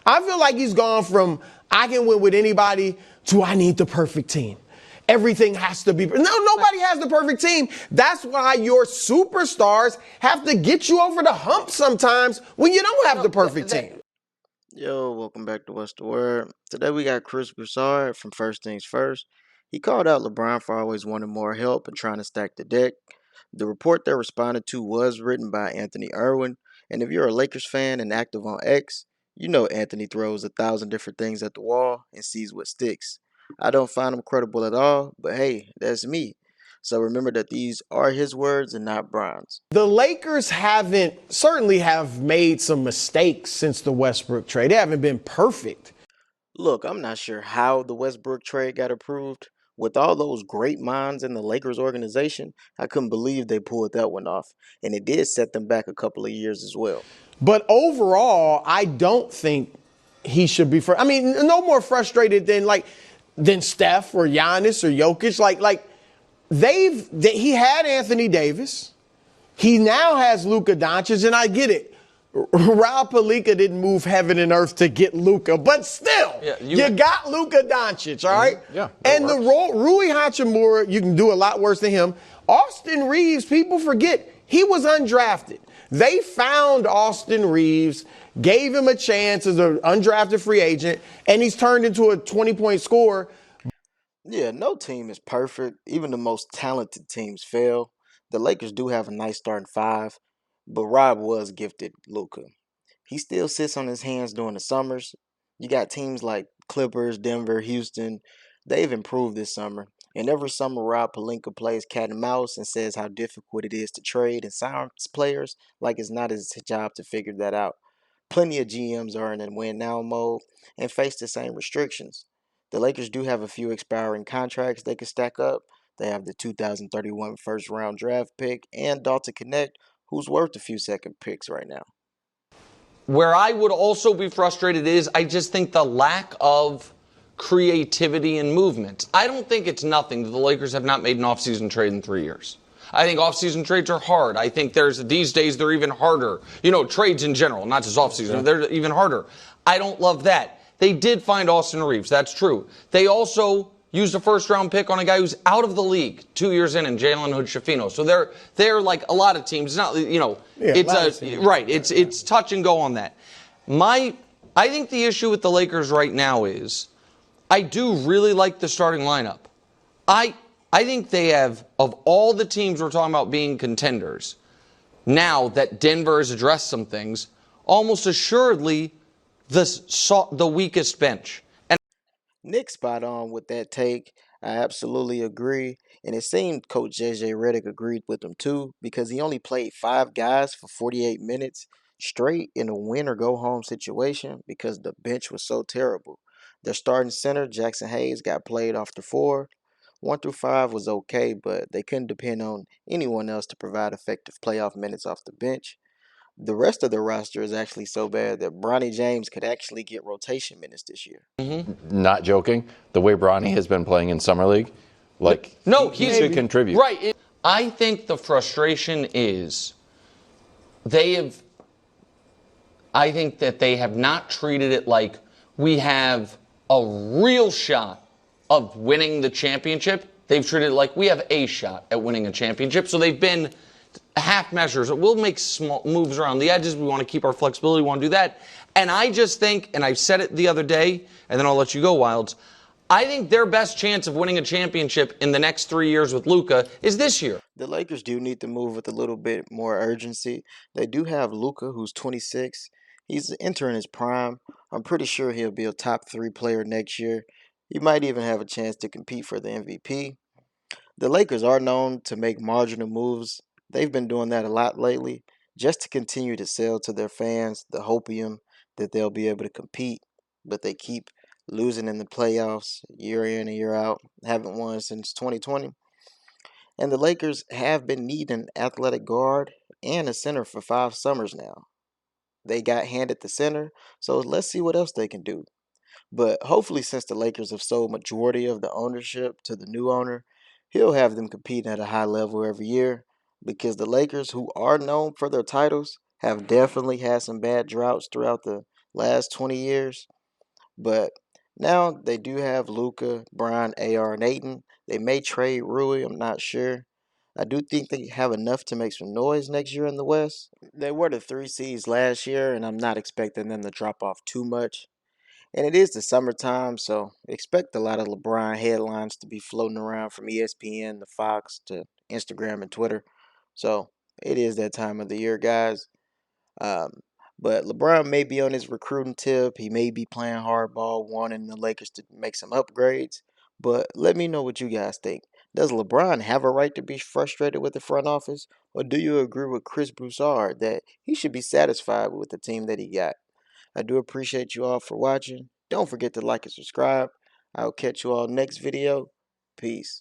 I feel like he's gone from I can win with anybody to I need the perfect team. Everything has to be. No, nobody has the perfect team. That's why your superstars have to get you over the hump sometimes when you don't have the perfect team. Yo, welcome back to What's the Word. Today we got Broussard from First Things First. He called out LeBron for always wanting more help and trying to stack the deck. The report they responded to was written by Anthony Irwin, and if you're a Lakers fan and active on X, you know Anthony throws 1,000 different things at the wall and sees what sticks. I don't find him credible at all, but hey, that's me. So remember that these are his words and not Bron's. The Lakers certainly have made some mistakes since the Westbrook trade. They haven't been perfect. Look, I'm not sure how the Westbrook trade got approved. With all those great minds in the Lakers organization, I couldn't believe they pulled that one off. And it did set them back a couple of years as well. But overall, I don't think he should be. No more frustrated than Steph or Giannis or Jokic. He had Anthony Davis. He now has Luka Doncic, and I get it. Rob Pelinka didn't move heaven and earth to get Luka, but still, you got Luka Doncic, all right? Yeah. And Rui Hachimura, you can do a lot worse than him. Austin Reeves, people forget, he was undrafted. They found Austin Reeves, gave him a chance as an undrafted free agent, and he's turned into a 20-point scorer. Yeah, no team is perfect. Even the most talented teams fail. The Lakers do have a nice starting five, but Rob was gifted Luka. He still sits on his hands during the summers. You got teams like Clippers, Denver, Houston. They've improved this summer. And every summer, Rob Pelinka plays cat and mouse and says how difficult it is to trade and sign players like it's not his job to figure that out. Plenty of GMs are in a win now mode and face the same restrictions. The Lakers do have a few expiring contracts they can stack up. They have the 2031 first round draft pick and Dalton Connect, who's worth a few second picks right now. Where I would also be frustrated is I just think the lack of creativity and movement. I don't think it's nothing that the Lakers have not made an offseason trade in 3 years. I think offseason trades are hard. I think these days they're even harder. Trades in general, not just offseason, they're even harder. I don't love that. They did find Austin Reeves. That's true. They also used a first-round pick on a guy who's out of the league 2 years in Jalen Hood-Schifino. So they're like a lot of teams. It's touch and go on that. I think the issue with the Lakers right now is I do really like the starting lineup. I think they have, of all the teams we're talking about being contenders, now that Denver has addressed some things, almost assuredly the weakest bench. And Nick's spot on with that take. I absolutely agree. And it seemed Coach JJ Redick agreed with him too, because he only played 5 guys for 48 minutes straight in a win or go home situation because the bench was so terrible. Their starting center, Jackson Hayes, got played off the 4. 1 through 5 was okay, but they couldn't depend on anyone else to provide effective playoff minutes off the bench. The rest of the roster is actually so bad that Bronny James could actually get rotation minutes this year. Not joking. The way Bronny has been playing in Summer League, he should contribute. Right. I think the frustration is I think that they have not treated it like we have a real shot of winning the championship. They've treated it like we have a shot at winning a championship. So they've been half measures. We'll make small moves around the edges. We want to keep our flexibility. We want to do that. And I just think, and I said it the other day, and then I'll let you go, Wilds, I think their best chance of winning a championship in the next 3 years with Luka is this year. The Lakers do need to move with a little bit more urgency. They do have Luka, who's 26. He's entering his prime. I'm pretty sure he'll be a top 3 player next year. He might even have a chance to compete for the MVP. The Lakers are known to make marginal moves. They've been doing that a lot lately, just to continue to sell to their fans the hopium that they'll be able to compete, but they keep losing in the playoffs year in and year out. Haven't won since 2020. And the Lakers have been needing an athletic guard and a center for 5 summers now. They got handed the center, so let's see what else they can do. But hopefully, since the Lakers have sold majority of the ownership to the new owner, he'll have them competing at a high level every year, because the Lakers, who are known for their titles, have definitely had some bad droughts throughout the last 20 years. But now they do have Luka, Brian, AR, and Ayton. They may trade Rui, I'm not sure. I do think they have enough to make some noise next year in the West. They were the 3 seeds last year, and I'm not expecting them to drop off too much. And it is the summertime, so expect a lot of LeBron headlines to be floating around from ESPN to Fox to Instagram and Twitter. So it is that time of the year, guys. Um, but LeBron may be on his recruiting tip. He may be playing hardball, wanting the Lakers to make some upgrades. But let me know what you guys think. Does LeBron have a right to be frustrated with the front office? Or do you agree with Chris Broussard that he should be satisfied with the team that he got? I do appreciate you all for watching. Don't forget to like and subscribe. I'll catch you all next video. Peace.